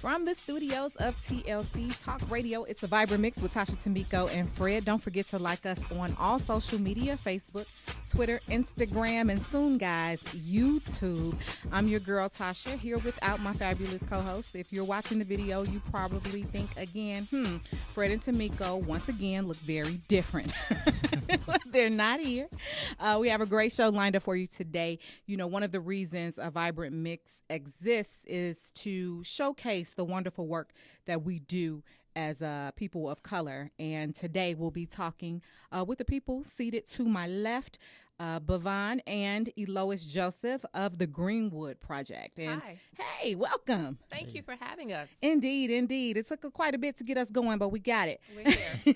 From the studios of TLC Talk Radio, it's a vibrant mix with Tasha Tamiko and Fred. Don't forget to like us on all social media, Facebook, Twitter, Instagram, and soon, guys, YouTube. I'm your girl, Tasha, here without my fabulous co-host. If you're watching the video, you probably think again, Fred and Tamiko, once again, look very different. They're not here. We have a great show lined up for you today. You know, one of the reasons a vibrant mix exists is to showcase the wonderful work that we do as people of color. And today we'll be talking with the people seated to my left, Bavon and Elois Joseph of the Greenwood Project. And Hi. Hey, welcome. Thank you for having us. Indeed, indeed. It took quite a bit to get us going, but we got it. We're here.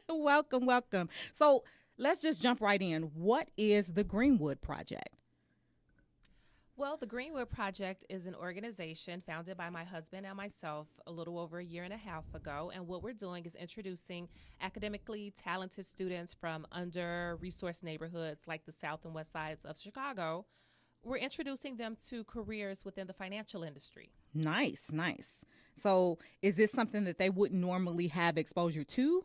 Welcome, welcome. So let's just jump right in. What is the Greenwood Project? Well, the Greenwood Project is an organization founded by my husband and myself a little over a year and a half ago. And what we're doing is introducing academically talented students from under-resourced neighborhoods like the South and West Sides of Chicago. We're introducing them to careers within the financial industry. Nice, nice. So is this something that they wouldn't normally have exposure to?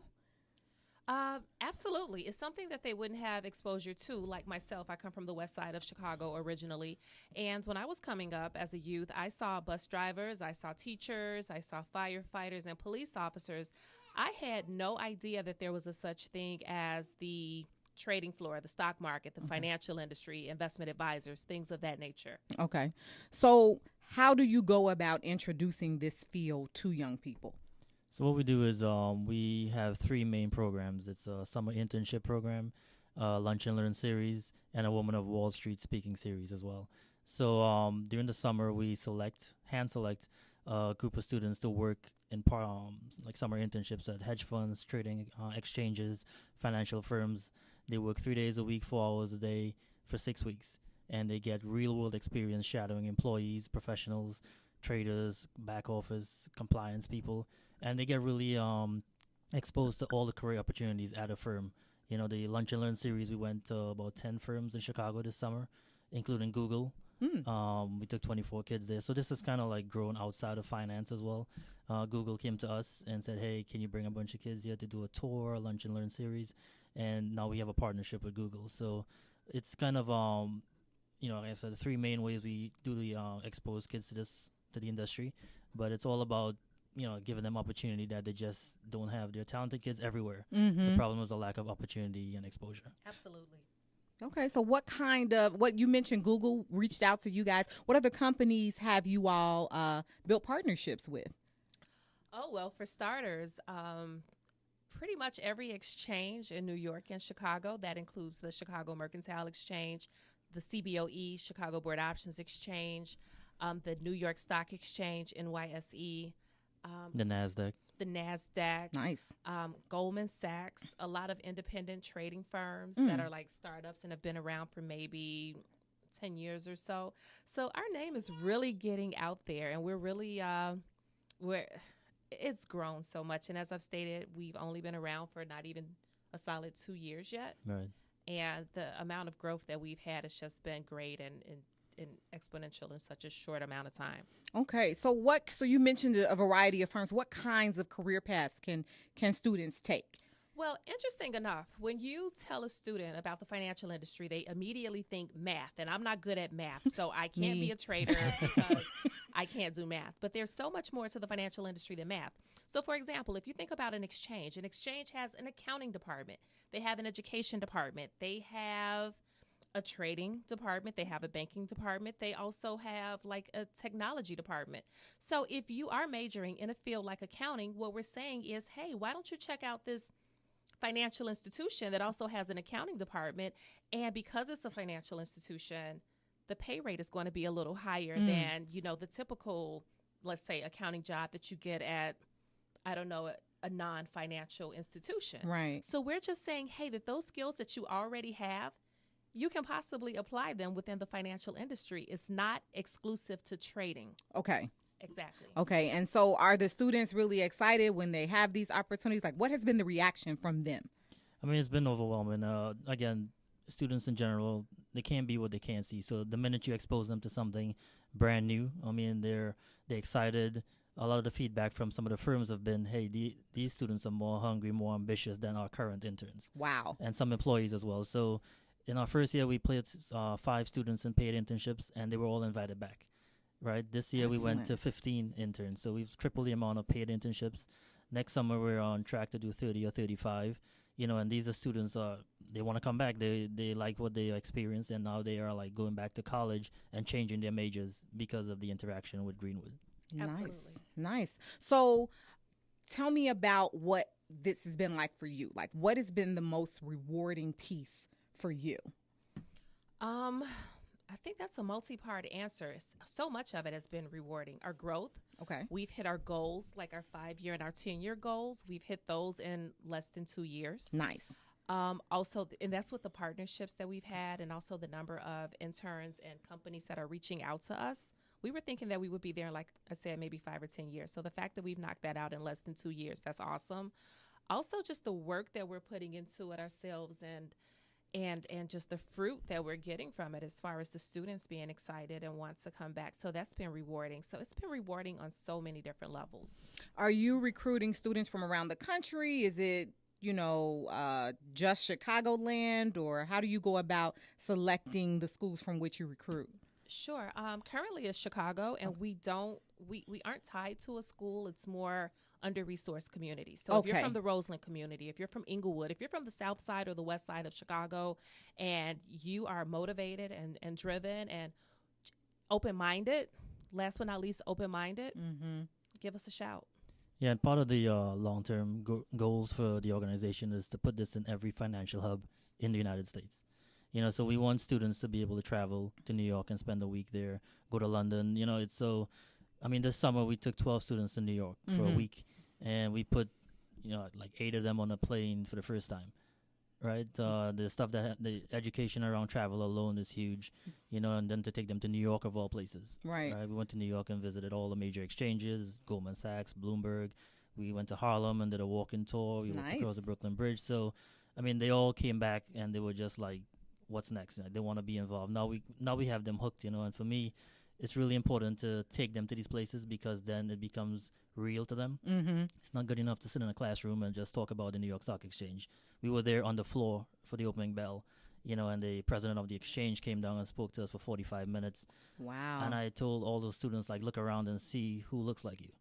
Absolutely. It's something that they wouldn't have exposure to. Like myself, I come from the west side of Chicago originally. And when I was coming up as a youth, I saw bus drivers, I saw teachers, I saw firefighters and police officers. I had no idea that there was a such thing as the trading floor, the stock market, the financial industry, investment advisors, things of that nature. Okay. So how do you go about introducing this field to young people? So what we do is we have three main programs. It's a summer internship program, lunch and learn series, and a Woman of Wall Street speaking series as well. So during the summer, we hand select a group of students to work in like summer internships at hedge funds, trading exchanges, financial firms. They work 3 days a week, 4 hours a day for 6 weeks, and they get real world experience shadowing employees, professionals, traders, back office, compliance people. And they get really exposed to all the career opportunities at a firm. You know, the Lunch and Learn series, we went to about 10 firms in Chicago this summer, including Google. We took 24 kids there. So this is kind of like grown outside of finance as well. Google came to us and said, hey, can you bring a bunch of kids here to do a tour, Lunch and Learn series? And now we have a partnership with Google. So it's kind of, like I said, the three main ways we do the expose kids to the industry. But it's all about giving them opportunity that they just don't have. They're talented kids everywhere. The problem is a lack of opportunity and exposure. Absolutely. Okay, so what you mentioned, Google reached out to you guys. What other companies have you all built partnerships with? Oh, well, for starters, pretty much every exchange in New York and Chicago. That includes the Chicago Mercantile Exchange, the CBOE, Chicago Board Options Exchange, the New York Stock Exchange, NYSE, The NASDAQ. Nice. Goldman Sachs, a lot of independent trading firms that are like startups and have been around for maybe 10 years or so. So our name is really getting out there, and we're really, it's grown so much. And as I've stated, we've only been around for not even a solid 2 years yet. Right. And the amount of growth that we've had has just been great and exponential in such a short amount of time. Okay, so you mentioned a variety of firms. What kinds of career paths can students take? Well, interesting enough, when you tell a student about the financial industry, they immediately think math, and I'm not good at math, so I can't be a trader because I can't do math. But there's so much more to the financial industry than math. So, for example, if you think about an exchange has an accounting department. They have an education department. They have a trading department. They have a banking department. They also have like a technology department. So if you are majoring in a field like accounting, what we're saying is, hey, why don't you check out this financial institution that also has an accounting department? And because it's a financial institution, the pay rate is going to be a little higher than, the typical, let's say, accounting job that you get at, a non-financial institution. Right. So we're just saying, hey, that those skills that you already have, you can possibly apply them within the financial industry. It's not exclusive to trading. Okay. Exactly. Okay. And so are the students really excited when they have these opportunities? Like, what has been the reaction from them? I mean, it's been overwhelming. Again, students in general, they can't be what they can't see. So the minute you expose them to something brand new, I mean, they're excited. a lot of the feedback from some of the firms have been, hey, these students are more hungry, more ambitious than our current interns. Wow. And some employees as well. So in our first year, we placed 5 students in paid internships, and they were all invited back. Right. This year, we went to 15 interns. So we've tripled the amount of paid internships. Next summer, we're on track to do 30 or 35. And these are students, they want to come back. They like what they experienced, and now they are like going back to college and changing their majors because of the interaction with Greenwood. Absolutely. Nice. So tell me about what this has been like for you. Like, what has been the most rewarding piece for you? I think that's a multi-part answer. So much of it has been rewarding. Our growth. Okay. We've hit our goals, like our 5-year and our 10-year goals. We've hit those in less than 2 years. Nice. Also, and that's with the partnerships that we've had, and also the number of interns and companies that are reaching out to us. We were thinking that we would be there in, like I said, maybe 5 or 10 years. So the fact that we've knocked that out in less than 2 years, that's awesome. Also, just the work that we're putting into it ourselves, and just the fruit that we're getting from it, as far as the students being excited and want to come back. So that's been rewarding. So it's been rewarding on so many different levels. Are you recruiting students from around the country? Is it, just Chicagoland, or how do you go about selecting the schools from which you recruit? Sure. Currently it's Chicago, and we aren't tied to a school. It's more under-resourced communities. So if you're from the Roseland community, if you're from Inglewood, if you're from the south side or the west side of Chicago, and you are motivated and driven and open-minded, last but not least, open-minded, give us a shout. Yeah, and part of the long-term goals for the organization is to put this in every financial hub in the United States. So we want students to be able to travel to New York and spend a week there, go to London. This summer we took 12 students to New York for a week, and we put, like 8 of them on a plane for the first time, right? The stuff the education around travel alone is huge, and then to take them to New York of all places. Right. We went to New York and visited all the major exchanges, Goldman Sachs, Bloomberg. We went to Harlem and did a walking tour. We walked across the Brooklyn Bridge. So, they all came back and they were just like, what's next? They want to be involved. Now we have them hooked, and for me, it's really important to take them to these places, because then it becomes real to them. Mm-hmm. It's not good enough to sit in a classroom and just talk about the New York Stock Exchange. We were there on the floor for the opening bell, and the president of the exchange came down and spoke to us for 45 minutes. Wow. And I told all those students, like, look around and see who looks like you.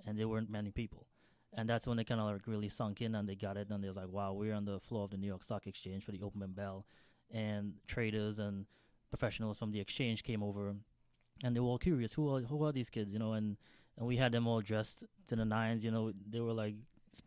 And there weren't many people. And that's when they kind of like really sunk in, and they got it. And they was like, wow, we're on the floor of the New York Stock Exchange for the opening bell. And traders and professionals from the exchange came over, and they were all curious, who are these kids, and we had them all dressed to the nines. They were like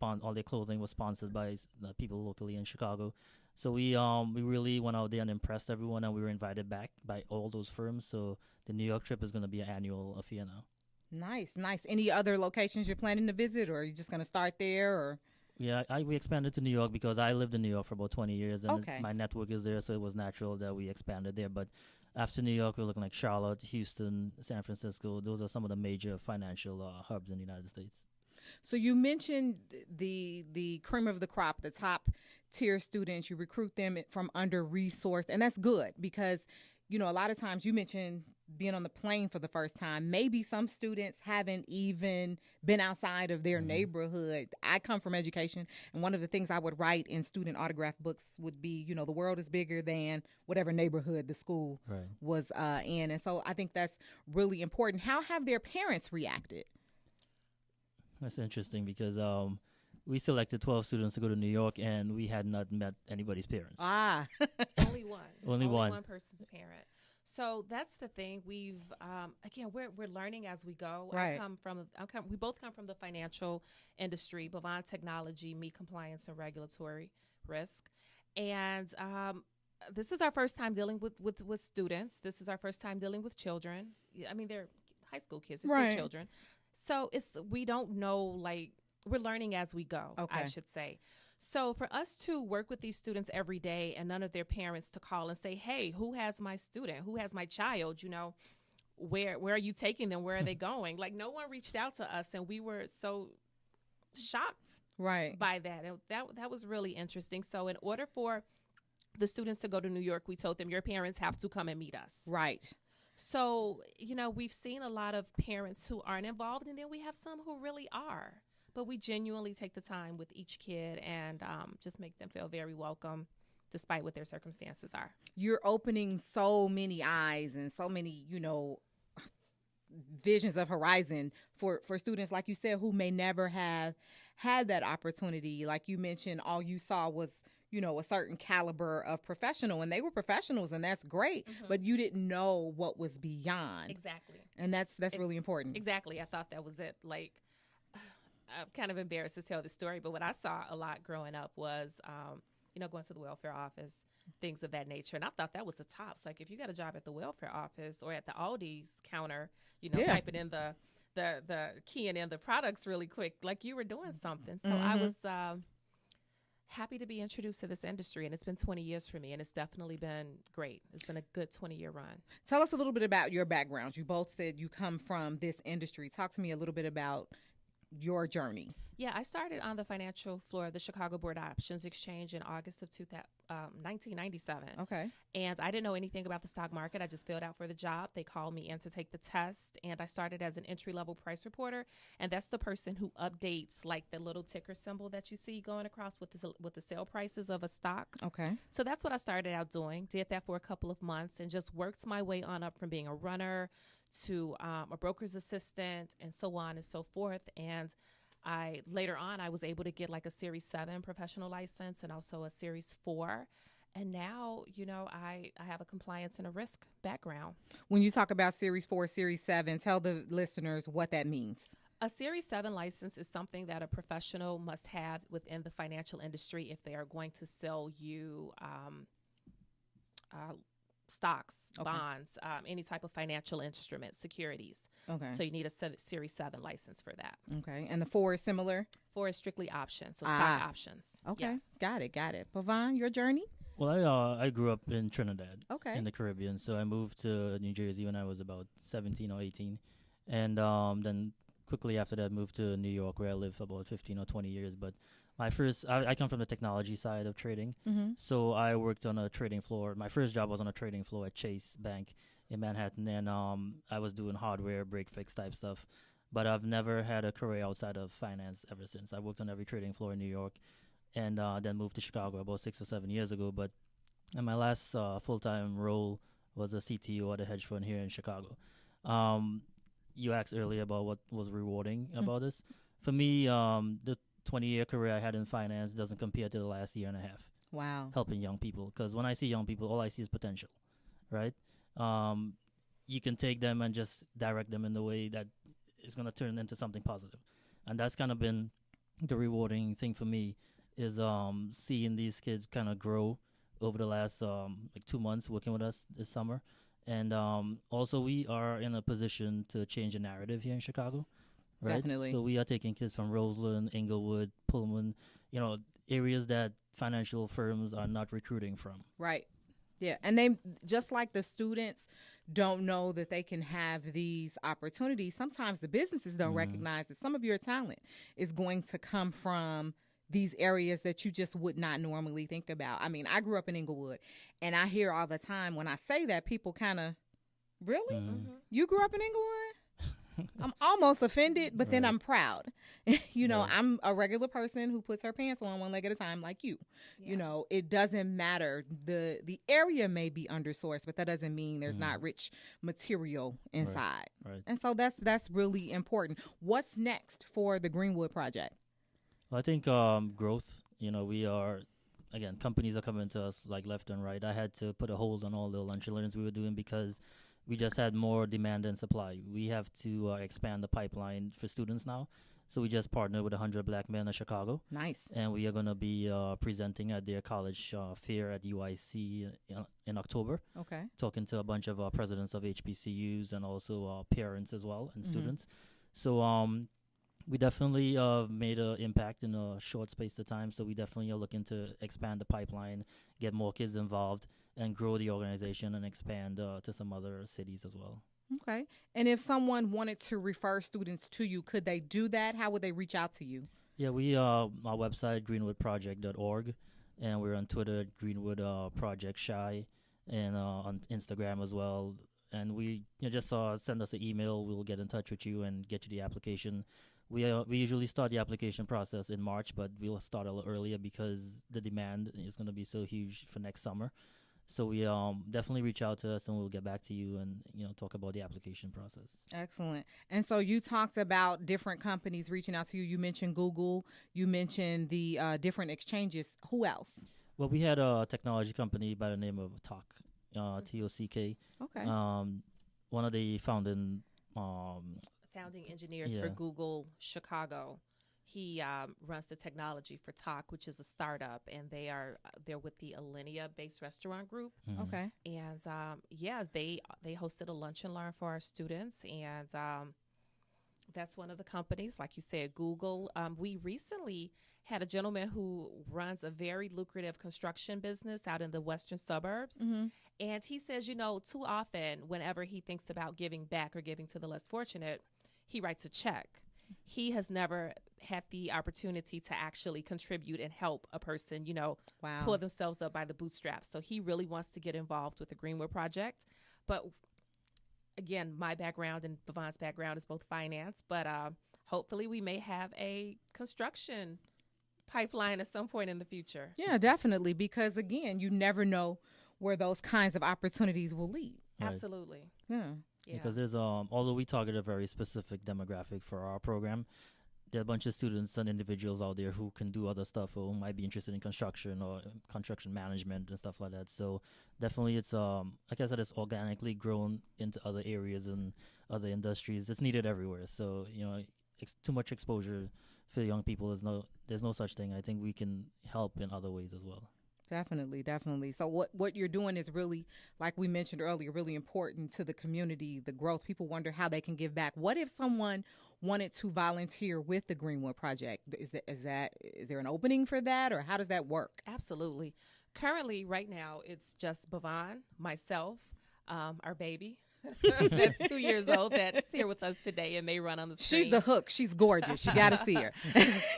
all their clothing was sponsored by people locally in Chicago. So we really went out there and impressed everyone, and we were invited back by all those firms. So the New York trip is going to be an annual affair now. Nice. Any other locations you're planning to visit, or are you just going to start there, or? Yeah, we expanded to New York because I lived in New York for about 20 years, and my network is there, so it was natural that we expanded there. But after New York, we're looking like Charlotte, Houston, San Francisco. Those are some of the major financial hubs in the United States. So you mentioned the cream of the crop, the top tier students. You recruit them from under-resourced, and that's good because, a lot of times you mentioned being on the plane for the first time. Maybe some students haven't even been outside of their neighborhood. I come from education, and one of the things I would write in student autograph books would be, the world is bigger than whatever neighborhood the school was in. And so I think that's really important. How have their parents reacted? That's interesting because we selected 12 students to go to New York, and we had not met anybody's parents. Only one. Only one person's parent. So that's the thing. We've again, we're learning as we go. Right. We both come from the financial industry, Bavon Technology, me compliance and regulatory risk, and this is our first time dealing with students. This is our first time dealing with children. They're high school kids, they're still children. So we don't know, we're learning as we go, I should say. So for us to work with these students every day, and none of their parents to call and say, hey, who has my student? Who has my child? Where are you taking them? Where are they going? No one reached out to us, and we were so shocked by that. And that was really interesting. So in order for the students to go to New York, we told them, your parents have to come and meet us. Right. So, we've seen a lot of parents who aren't involved, and then we have some who really are. But we genuinely take the time with each kid and just make them feel very welcome despite what their circumstances are. You're opening so many eyes and so many, visions of horizon for students, like you said, who may never have had that opportunity. Like you mentioned, all you saw was, a certain caliber of professional, and they were professionals, and that's great, but you didn't know what was beyond. Exactly. And that's really important. Exactly. I thought that was it. Like, I'm kind of embarrassed to tell the story, but what I saw a lot growing up was, going to the welfare office, things of that nature. And I thought that was the tops. Like, if you got a job at the welfare office or at the Aldi's counter, typing in the keying in the products really quick, like you were doing something. So I was happy to be introduced to this industry, and it's been 20 years for me, and it's definitely been great. It's been a good 20-year run. Tell us a little bit about your backgrounds. You both said you come from this industry. Talk to me a little bit about your journey. Yeah, I started on the financial floor of the Chicago Board Options Exchange in August of 1997. Okay. And I didn't know anything about the stock market. I just filled out for the job. They called me in to take the test, and I started as an entry-level price reporter, and that's the person who updates like the little ticker symbol that you see going across with the sale prices of a stock. Okay. So that's what I started out doing. Did that for a couple of months and just worked my way on up from being a runner to a broker's assistant and so on and so forth. And later on, I was able to get like a Series 7 professional license and also a Series 4. And now, I have a compliance and a risk background. When you talk about Series 4, Series 7, tell the listeners what that means. A Series 7 license is something that a professional must have within the financial industry if they are going to sell you stocks, bonds, any type of financial instrument, securities. Okay. So you need a Series 7 license for that. Okay. And the 4 is similar? 4 is strictly options, so stock options. Okay. Yes. Got it. Pavon, your journey? Well, I grew up in Trinidad, in the Caribbean. So I moved to New Jersey when I was about 17 or 18. And then quickly after that, moved to New York, where I lived for about 15 or 20 years. But I come from the technology side of trading. So I worked on a trading floor. My first job was on a trading floor at Chase Bank in Manhattan. And I was doing hardware, break fix type stuff. But I've never had a career outside of finance ever since. I worked on every trading floor in New York, and then moved to Chicago about 6 or 7 years ago. But my last full-time role was a CTO at a hedge fund here in Chicago. You asked earlier about what was rewarding about this. For me, the 20-year career I had in finance doesn't compare to the last year and a half. Wow. Helping young people. Because when I see young people, all I see is potential, right? You can take them and just direct them in the way that is going to turn into something positive. And that's kind of been the rewarding thing for me, is seeing these kids kind of grow over the last 2 months working with us this summer. And also we are in a position to change the narrative here in Chicago. Right? Definitely. So we are taking kids from Roseland, Inglewood, Pullman, areas that financial firms are not recruiting from. Right. Yeah. And they, just like the students don't know that they can have these opportunities, sometimes the businesses don't recognize that some of your talent is going to come from these areas that you just would not normally think about. I mean, I grew up in Inglewood, and I hear all the time when I say that, people kind of, really? You grew up in Inglewood? I'm almost offended, but then I'm proud. I'm a regular person who puts her pants on one leg at a time like you. Yeah. It doesn't matter. The area may be undersourced, but that doesn't mean there's not rich material inside. Right. And so that's really important. What's next for the Greenwood project? Well, I think growth. We are, again, companies are coming to us like left and right. I had to put a hold on all the lunch and learns we were doing because we just had more demand than supply. We have to expand the pipeline for students now. So we just partnered with 100 Black Men of Chicago. Nice. And we are going to be presenting at their college fair at UIC in October. Okay. Talking to a bunch of presidents of HBCUs and also parents as well and students. So we definitely made an impact in a short space of time. So we definitely are looking to expand the pipeline, get more kids involved, and grow the organization and expand to some other cities as well. Okay. And if someone wanted to refer students to you, could they do that? How would they reach out to you? Yeah, we our website, greenwoodproject.org, and we're on Twitter, Greenwood Project Shy, and on Instagram as well, and we just send us an email. We'll get in touch with you and get you the application. We usually start the application process in March, but we'll start a little earlier because the demand is going to be so huge for next summer. So we definitely reach out to us, and we'll get back to you and talk about the application process. Excellent. And so you talked about different companies reaching out to you. You mentioned Google. You mentioned the different exchanges. Who else? Well, we had a technology company by the name of TOCK, TOCK. Okay. One of the founding engineers for Google Chicago. He runs the technology for TOCK, which is a startup, and they're with the Alinea-based restaurant group. Mm-hmm. Okay. And they hosted a lunch and learn for our students, and that's one of the companies, like you said, Google. We recently had a gentleman who runs a very lucrative construction business out in the western suburbs, and he says, too often, whenever he thinks about giving back or giving to the less fortunate, he writes a check. He has never had the opportunity to actually contribute and help a person, pull themselves up by the bootstraps. So he really wants to get involved with the Greenwood Project. But again, my background and Bhavon's background is both finance, but hopefully we may have a construction pipeline at some point in the future. Yeah, definitely. Because again, you never know where those kinds of opportunities will lead. Right. Absolutely. Yeah. Because there's although we target a very specific demographic for our program, there are a bunch of students and individuals out there who can do other stuff or who might be interested in construction or construction management and stuff like that. So definitely it's like I said, it's organically grown into other areas and other industries. It's needed everywhere. So too much exposure for young people there's no such thing. I think we can help in other ways as well. Definitely. So what you're doing is really, like we mentioned earlier, really important to the community, the growth. People wonder how they can give back. What if someone wanted to volunteer with the Greenwood Project? Is there an opening for that, or how does that work? Absolutely. Currently, right now, it's just Bhavon, myself, our baby. That's 2 years old, that's here with us today and may run on the screen. She's the hook. She's gorgeous. You got to see her.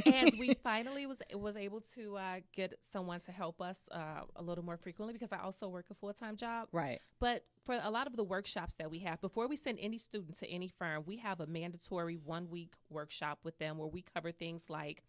And we finally was able to get someone to help us a little more frequently, because I also work a full-time job. Right. But for a lot of the workshops that we have, before we send any student to any firm, we have a mandatory 1-week workshop with them where we cover things like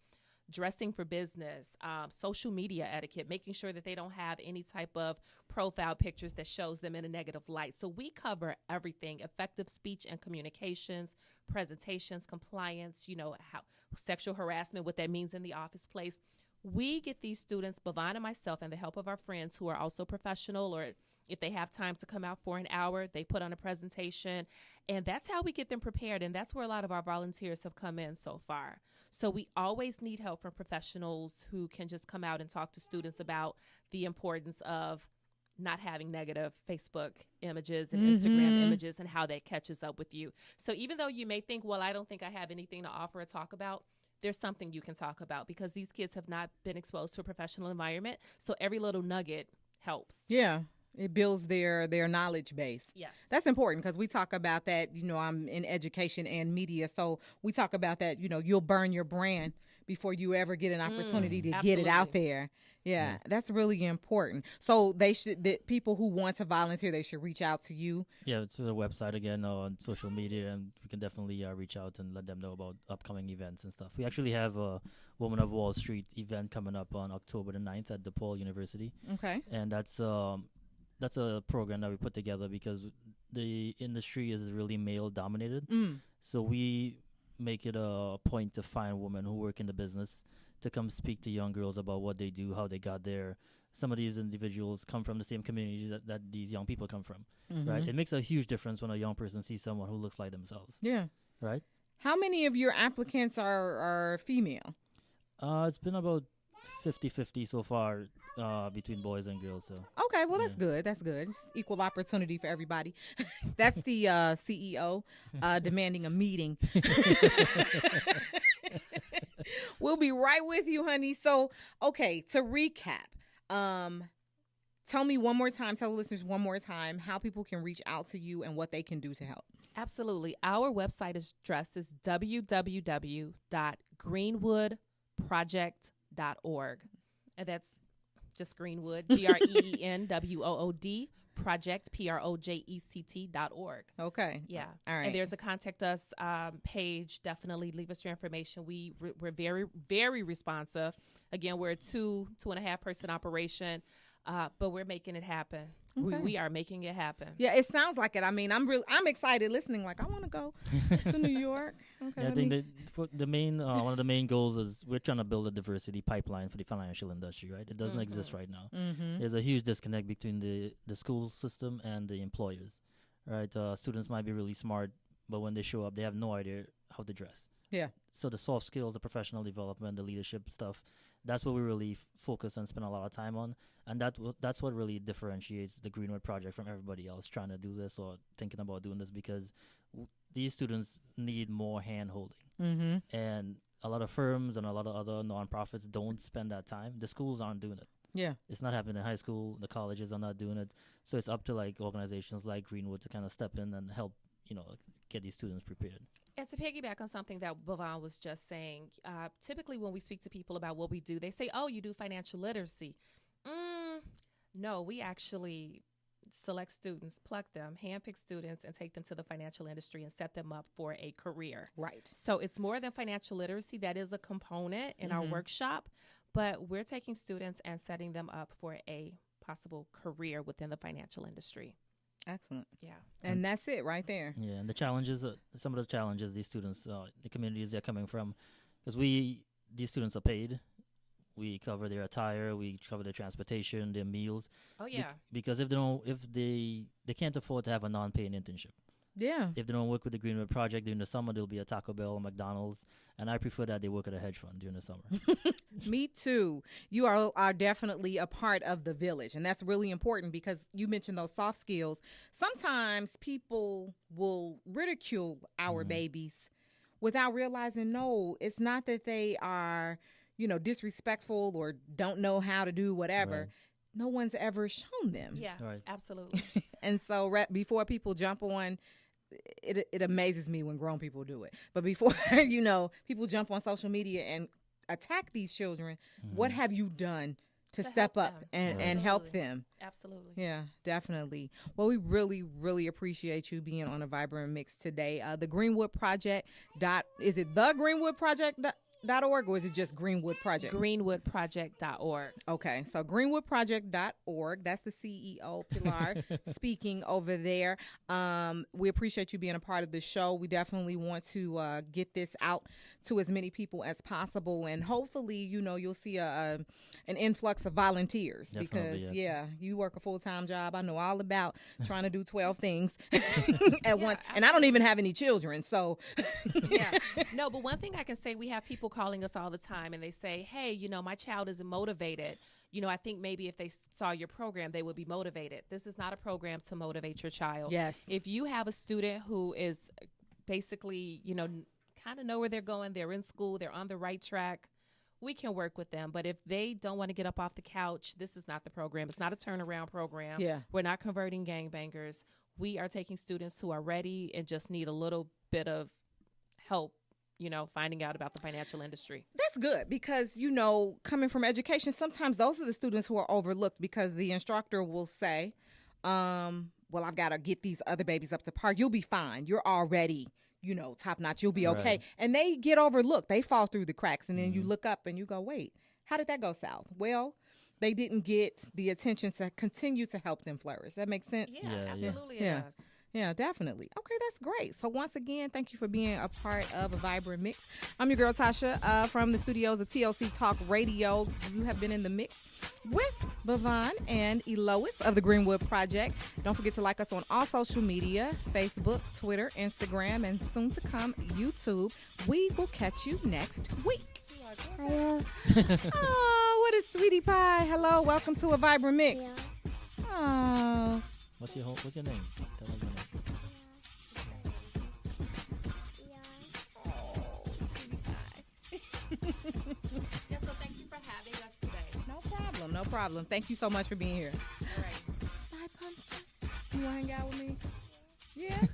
dressing for business, social media etiquette, making sure that they don't have any type of profile pictures that shows them in a negative light. So we cover everything: effective speech and communications, presentations, compliance, how sexual harassment, what that means in the office place. We get these students, Bhavon and myself, and the help of our friends who are also professional, or if they have time to come out for an hour, they put on a presentation, and that's how we get them prepared. And that's where a lot of our volunteers have come in so far. So we always need help from professionals who can just come out and talk to students about the importance of not having negative Facebook images and Instagram images and how that catches up with you. So even though you may think, well, I don't think I have anything to offer or talk about, there's something you can talk about, because these kids have not been exposed to a professional environment. So every little nugget helps. Yeah. It builds their knowledge base. Yes. That's important, because we talk about that, I'm in education and media. So we talk about that, you'll burn your brand before you ever get an opportunity to get it out there. Yeah, that's really important. So the people who want to volunteer, they should reach out to you. Yeah, to the website again, or on social media, and we can definitely reach out and let them know about upcoming events and stuff. We actually have a Woman of Wall Street event coming up on October the 9th at DePaul University. Okay. And that's a program that we put together because the industry is really male dominated. So we make it a point to find women who work in the business to come speak to young girls about what they do, how they got there. Some of these individuals come from the same community that these young people come from, right? It makes a huge difference when a young person sees someone who looks like themselves. Yeah. Right? How many of your applicants are female? It's been about 50-50 so far between boys and girls. So okay, well that's good. That's good. It's equal opportunity for everybody. That's the CEO demanding a meeting. We'll be right with you, honey. So, okay, to recap, tell me one more time, tell the listeners one more time how people can reach out to you and what they can do to help. Absolutely. Our website address is www.greenwoodproject.org. And that's just Greenwood, GreenWood, project, project.org. Okay. Yeah. All right. And there's a contact us page. Definitely leave us your information. We're very, very responsive. Again, we're a 2.5 person operation, but we're making it happen. Okay. We are making it happen. Yeah, it sounds like it. I mean, I'm excited listening. Like, I want to go to New York. Okay. Yeah, I think the main one of the main goals is we're trying to build a diversity pipeline for the financial industry, right? It doesn't exist right now. Mm-hmm. There's a huge disconnect between the school system and the employers, right? Students might be really smart, but when they show up, they have no idea how to dress. Yeah. So the soft skills, the professional development, the leadership stuff, that's what we really focus and spend a lot of time on. And that's what really differentiates the Greenwood Project from everybody else trying to do this or thinking about doing this, because these students need more hand-holding. Mm-hmm. And a lot of firms and a lot of other nonprofits don't spend that time. The schools aren't doing it. Yeah. It's not happening in high school. The colleges are not doing it. So it's up to like organizations like Greenwood to kind of step in and help, get these students prepared. And to piggyback on something that Bhavan was just saying, typically when we speak to people about what we do, they say, oh, you do financial literacy. No, we actually select students, pluck them, handpick students, and take them to the financial industry and set them up for a career. Right. So it's more than financial literacy. That is a component in our workshop, but we're taking students and setting them up for a possible career within the financial industry. Excellent. Yeah. And that's it right there. Yeah, and the challenges, some of the challenges these students, the communities they're coming from, because these students are paid. We cover their attire, we cover their transportation, their meals. Oh yeah. Because if they can't afford to have a non-paying internship. Yeah. If they don't work with the Greenwood Project during the summer, there'll be a Taco Bell or McDonald's, and I prefer that they work at a hedge fund during the summer. Me too. You are definitely a part of the village, and that's really important because you mentioned those soft skills. Sometimes people will ridicule our babies without realizing, no, it's not that they are, disrespectful or don't know how to do whatever. Right. No one's ever shown them. Yeah, Right. absolutely. And so before people jump on, it amazes me when grown people do it. But before, people jump on social media and attack these children, what have you done to step up and help them? Absolutely. Yeah, definitely. Well, we really, really appreciate you being on a Vibrant Mix today. The Greenwood Project is it the Greenwood Project.org or is it just Greenwood Project? GreenwoodProject.org. Okay, so GreenwoodProject.org. That's the CEO, Pilar, speaking over there. We appreciate you being a part of the show. We definitely want to get this out to as many people as possible, and hopefully, you'll see an influx of volunteers. Definitely, because yeah. You work a full-time job. I know all about trying to do 12 things at once, and I don't even have any children, so Yeah. No, but one thing I can say, we have people calling us all the time and they say, hey, my child isn't motivated. I think maybe if they saw your program, they would be motivated. This is not a program to motivate your child. Yes. If you have a student who is basically, kind of know where they're going, they're in school, they're on the right track, we can work with them. But if they don't want to get up off the couch, this is not the program. It's not a turnaround program. Yeah. We're not converting gangbangers. We are taking students who are ready and just need a little bit of help, finding out about the financial industry. That's good because, coming from education, sometimes those are the students who are overlooked because the instructor will say, well, I've got to get these other babies up to par. You'll be fine. You're already, top notch. You'll be okay. Right. And they get overlooked. They fall through the cracks. And then you look up and you go, wait, how did that go south? Well, they didn't get the attention to continue to help them flourish. That makes sense? Yeah, Yeah, absolutely yeah. it does. Yeah, definitely. Okay, that's great. So once again, thank you for being a part of a Vibrant Mix. I'm your girl, Tasha, from the studios of TLC Talk Radio. You have been in the mix with Bhavan and Elois of the Greenwood Project. Don't forget to like us on all social media, Facebook, Twitter, Instagram, and soon to come, YouTube. We will catch you next week. Hello. Oh, what a sweetie pie. Hello, welcome to a Vibrant Mix. Yeah. Oh. What's your name? Tell us your name. Yeah, so thank you for having us today. No problem. Thank you so much for being here. All right. Bye, Pumpkin. You want to hang out with me? Yeah?